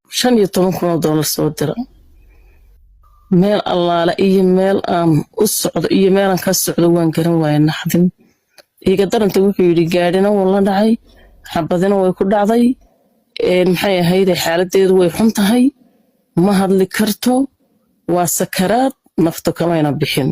$15,000 soo dira meel allaala iyo meel aan u socdo iyo meel aan ka socdo waan garan waayay naxdin iga daranta wuxuu yidhi gaadhina wuu la dhacay xabadina way ku dhacday maxay ahayd xaaladeedu way xun tahay ma hadli karto waa sakaraad nafta kamayna bixin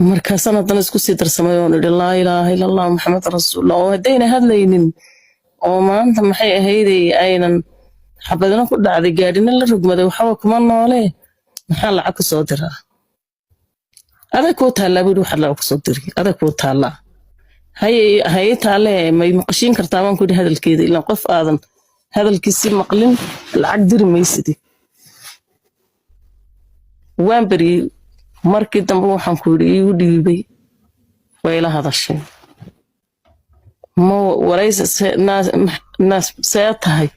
markaasaan haddana isku sii darsamay oon idhi laa ilaaha ila allah maxamed rasuulullah oo haddayna hadlaynin oo maanta maxay ahayday aynan xabadina ku dhacday gaadhina la rogmaday waxba kuma noole maxaa lacag ku soo diraa adag kuu taallaa buu waxaad lacag ku soo diri adag kuu taallaa haye taalle may maqashiin kartaa baan ku yidhi hadalkeeda ilaa qof aadan hadalkiisi maqlin lacag diri maysidi waan bariyey markii dambe waxaan ku yidhi iigu dhiibay way la hadashay ma waraysa naas see tahay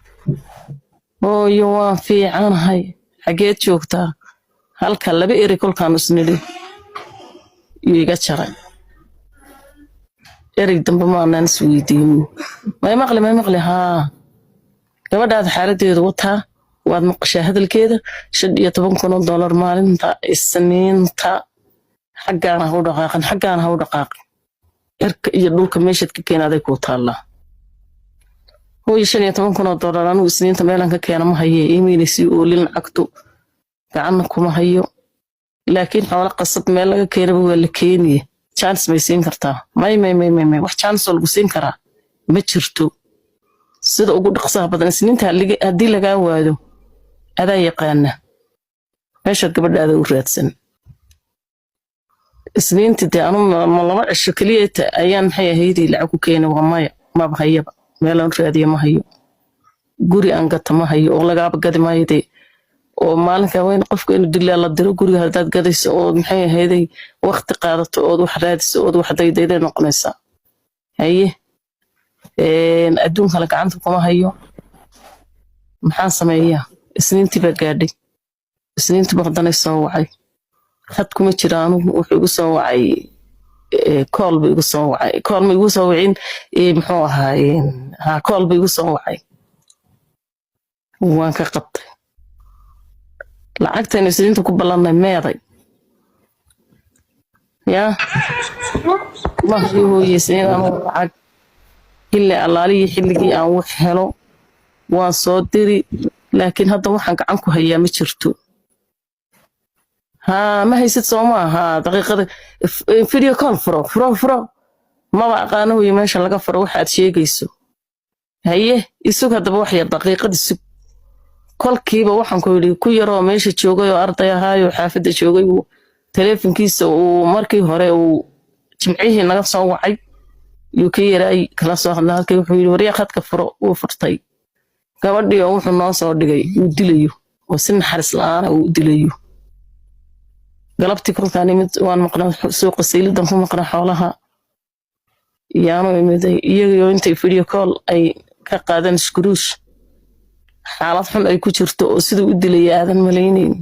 hooyo waan fiicanahay xageed joogtaa halka 2 eri kolkaan isnidhi iga jaray erig dambe maanaan isweydiin may maqli haa gabadhaada xaaladeedu wataa waad maqashaa hadalkeeda $15,000 maalinta isniinta xaggaana ha u dhaqaaqin erka iyo dhulka meeshaad ka keenaaday kuu taallaa hooyo $15,000 anigu isniinta meelaan ka keena ma haye iimaynaysi oolin lacagtu gacanna kuma hayo laakiin xoolo qasab meel laga keenaba waa la keeniye chance may siin kartaa may wax chance oo lagu siin karaa ma jirto sida ugu dhaqsaha badan isniinta haddii lagaa waado adaa yaqaana meeshaad gabadhaada u raadsan isniintii dee anu ma 2 cisho keliya ayaan maxay ahayday lacag ku keena waa maya maba hayaba meelaan raadiya ma hayo guri aan gata ma hayo oo lagaaba gadi maayo dee oo maalinka weyn qofka inuu dilaa la diro guriga haddaad gadayso oo maxay ahayday waqti qaadato oo wax raadiso oo wax daydayday noqonaysaa haye adduunka la gacanta kuma hayo maxaan sameeyaa isniintii baa gaadhay isniintii baa haddana soo wacay had kuma jira anugu wuxuu igu soo wacay kool buu igu soo wacay kool ma igu soo wicin muxuu ahaayey kool buu igu soo wacay waan ka qabtay lacagtaynu isniinta ku ballannay meeday yaa ma hooyey isniin anu lacag xilli allaaliyi xilligii aan wax helo waan soo diri laakiin hadda waxaan gacan ku hayaa ma jirto ما هي 6 سوما دقيقة فيديو كول فرو ما بقى أنا ويمشي لقى فرو واحد شيء يسوق هيه يسوق هذا بواحد دقيقة يسوق كل كيبه waxaan ku yiri ku yaro meesha joogay oo ardayahaayo xaafada joogay uu telefonkiisa uu markii hore uu jimcihii naga soo wacay uu ka yaray kala soo hadalkay wuxuu yiri wariya khadka furo uu furtay gabadhii oo wuxuu noo soo dhigay uu dilayo oo si naxariis la'aan uu dilayo galabtii kulkaan imid waan maqnaa suuqa saylidan ku maqnaa xoolaha yaano imiday iyaga intay video call ay ka qaadan iskuruush xaalad xun ay ku jirto oo sidoo u dilay aadan malaynayn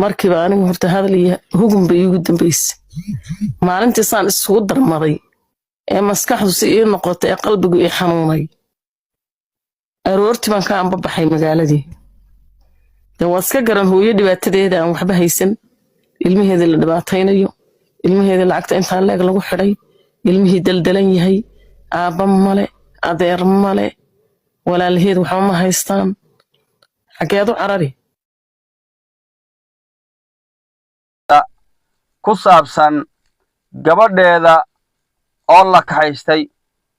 markiiba anigu horta hadalaya hugum bay ugu dambeysay maalintii saan isugu darmaday ee maskaxdu si ii noqotay ee qalbigu ii xanuunay aroortii baan ka ambabaxay magaaladii waska garan hooyo dhibaatadeeda aan waxba haysan ilmaheeda la dhibaataynayo ilmaheeda lacagta inta leeg lagu xiray ilmihii daldalan yahay aaba male adeer male walaalheed waxa ma haystaan xageedu carari ku saabsan gabadheeda oo la kaxaystay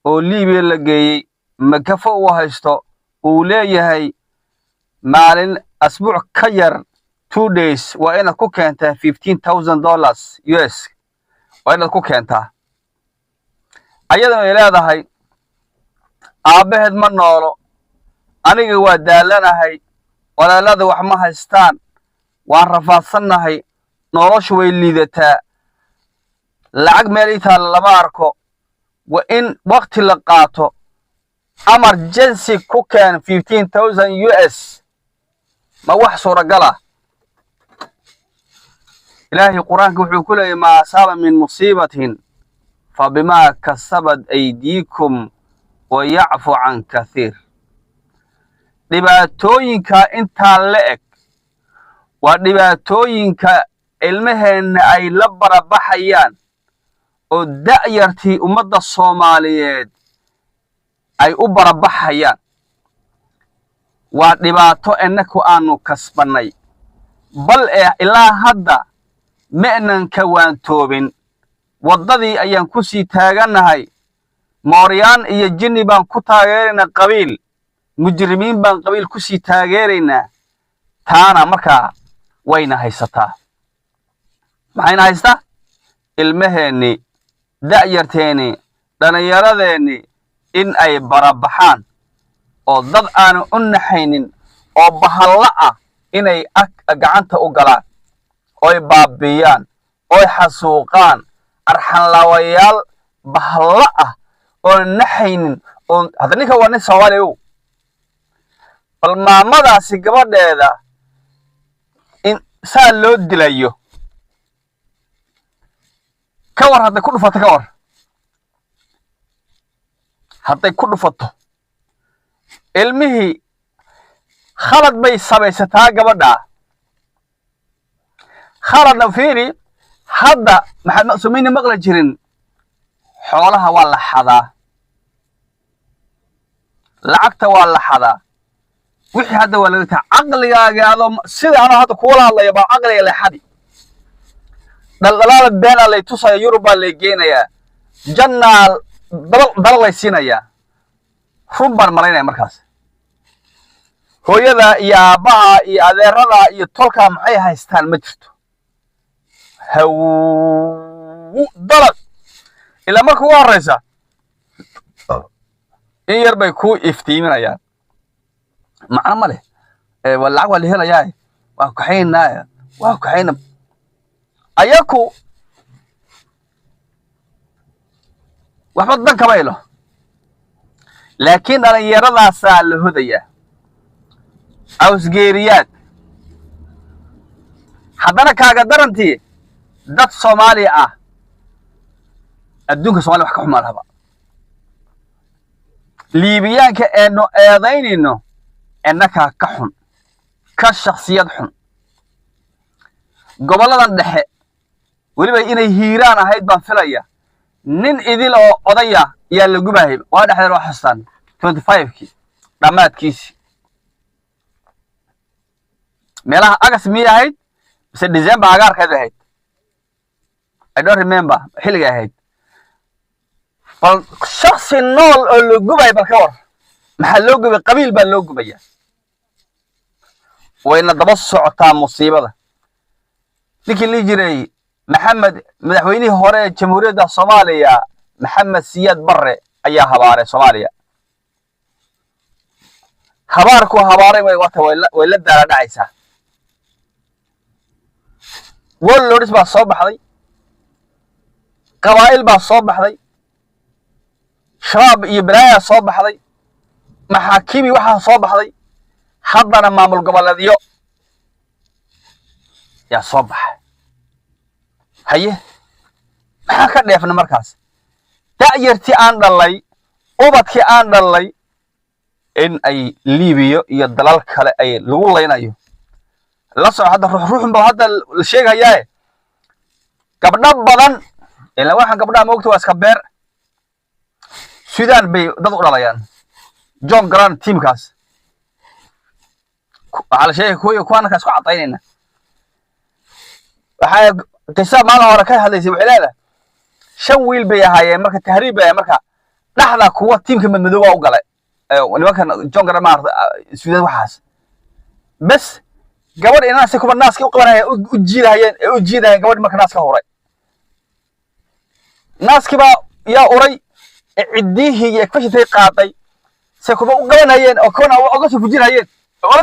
oo Liibiya la geeyay makafo uu haysto uu leeyahay maalin asbuuc ka yar 2 days waa inaad ku keentaa $15,000 US waa inaad ku keentaa ayadana ay leedahay aabaheed ma noolo aniga waa daalanahay walaalada wax ma haystaan waan rafaadsanahay noloshu way liidataa lacag meel inta lama arko wa in waqti la qaato emergency ku keen $15,000 US ما wax suuragala ilaahi quraanka wuxuu ku leeyahay ma asaba min musibatin fabima kasabat aydikum wa ya'fu an kathir dhibaatooyinka intaa la eg waa dhibaatooyinka ilmaheenna ay la barabaxayaan oo da'yartii ummadda Soomaaliyeed ay u barabaxayaan waa dhibaato ennaku aanu kasbanay bal ilaa hadda ma'nan ka waantoobin waddadii ayaan ku sii taaganahay mooryaan iyo jinni baan ku taageeraynaa qabiil mujrimiin baan qabiil ku sii taageeraynaa taana markaa wayna haysataa maxayna haystaa ilmaheenni da'yarteeni dhallinyaradeeni in ay barabaxaan oo dad aanu u naxaynin oo bahalla ah inay gacanta u galaan oy baabiyaan oy xasuuqaan arxanlaawayaal bahalla ah oo naxaynin oo hadda ninka waa nin Soomaali ah bal maamadaasi gabadheeda in saa loo dilayo ka war hadday ku dhufato ka war hadday ku dhufato ilmihii khalad bay samaysataa gabadha khaladna fiiri hadda maxaad maqsuumiin maqla jirin xoolaha waa la xadaa lacagta waa la xadaa wixii hadda waa laga taa aqligaaga adoo sida ana hadda kuula hadlayo baa aqliga la xadi daldalaal been lay tusaya Yurub baa lay geenayaa jannaal dal lay siinayaa run baan maraynaya markaas hooyada iyo aabaha iyo adeerada iyo tolka maxay haystaan ma jirto haw dalad ila marka ugu horeysa in yar bay ku iftiiminayaan macna ma leh waa lacag waa la helayaa waa ku xayna ayaku waxba dan kama helo laakiin dhallinyaradaasaa la hodayaa awsgeeriyaad haddana kaaga darantii dad Soomaali ah adduunka Soomaali wax ka xumaan haba liibiyaanka eeno eedaynayno innaka ka xun ka shakhsiyad xun goboladan dhexe weliba inay hiiraan ahayd baan filaya nin idil oo odaya yaa la gubahay waa dhexdeed oo xastaan 25kii dhamaadkiisi meelaha agas miyay ahayd mise December agaarkeed ahayd I don't remember xilliga ahayd bal shakhsi nool oo la gubay bal ka war maxaa loo gubay qabiil baa loo gubaya wayna daba socotaa musiibada ninkii la jiray maxamed madaxweynihii hore ee jamhuuriyadda Soomaaliya maxamed siyaad barre ayaa habaaray Soomaaliya habaarku habaaray way la daala dhacaysaa warlords baa soo baxday qabaa'il baa soo baxday shabaab iyo balaaya soo baxday maxaakiimi waxa soo baxday haddana maamul goboleedyo yaa soo baxay haye maxaa ka dheefna markaas da'yartii aan dhalay ubadkii aan dhalay in ay Liibiya iyo dalal kale ay lagu leynayo la soo hadda ruuxun baa hadda la sheegayaa gabdho badan ilaa waxa gabdhaha moogta waa iska beer Sudan bay dad u dhalayaan John Grant teamkaas waxa la sheegay kuwana ka isku cadaynayna waxa qisa maalin hore ka hadlaysay waxay leedahay 5 wiil bay ahaayeen marka tahriib ay marka dhaxda kuwa teamka madmadowga u galay nimankan John Grant maar Sudan waxaas bas gabadh inaas ku banaaska u qabanaya u jiidayeen gabadh marka naaska horay naaski ba yaa uray cidihi iyo fashitay qaaday se kuba u qabanayeen oo koona uga soo fujinayeen oo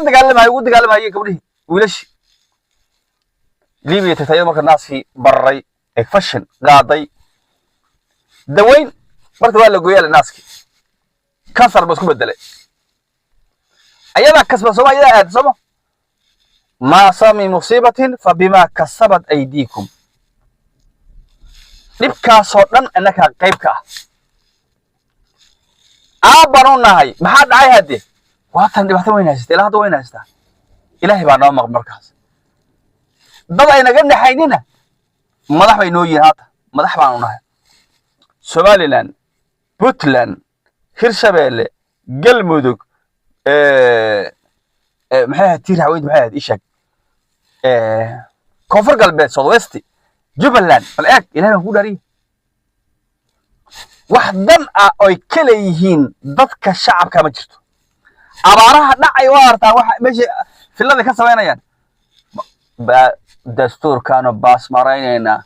ugu dagaalamay gabdhihi wiilashi Liibiya tatayada marka naaski baray ee fashion qaaday daweyn marka waa la gooyay naaski kansar bas ku bedelay ayada kasba Soomaaliya aad soo ma sami musibatin fa bima kasabat aydikum dibkaas oo dhan annaka qayb ka ah aabanu nahay maxaa dhacay hadde waatan dhibaato weyn haysata ilaa hadda weyn haysata ilaahay baa noo maqan markaas dad ay naga dhaxaynina madax bay noo yihiin hata madax baan u nahay Somaliland Puntland Hirshabelle Galmudug maxay ahayd tii raawid maxay ahayd ishag koonfur galbeed Southwest Jubaland bal eeg ilaahay ku dhariy wax dan ah oo kale yihiin dadka shacabka ma jirto abaaraha dhacay waa artaa waxa meesha filada ka sameynayaan dastuurkaano baas maraynayna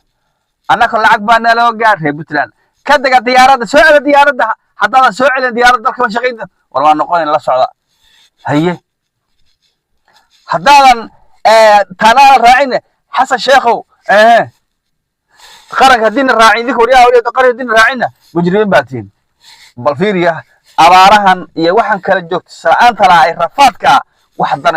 annaka lacag baa naloo gaaray Puntland ka daga diyaaradda soo celi diyaaradda haddana soo celin diyaaradda dalka ma shaqeynta wala noqon in la socda haye haddaan tanaa raacin xasan sheekhow qaranka din raacin idinku wariyaha wariyaha qaranka din raacina mujrimiin baatiin bal fiiriya abaarahan iyo waxan kala joogta saanta la ay rafaadka wax dan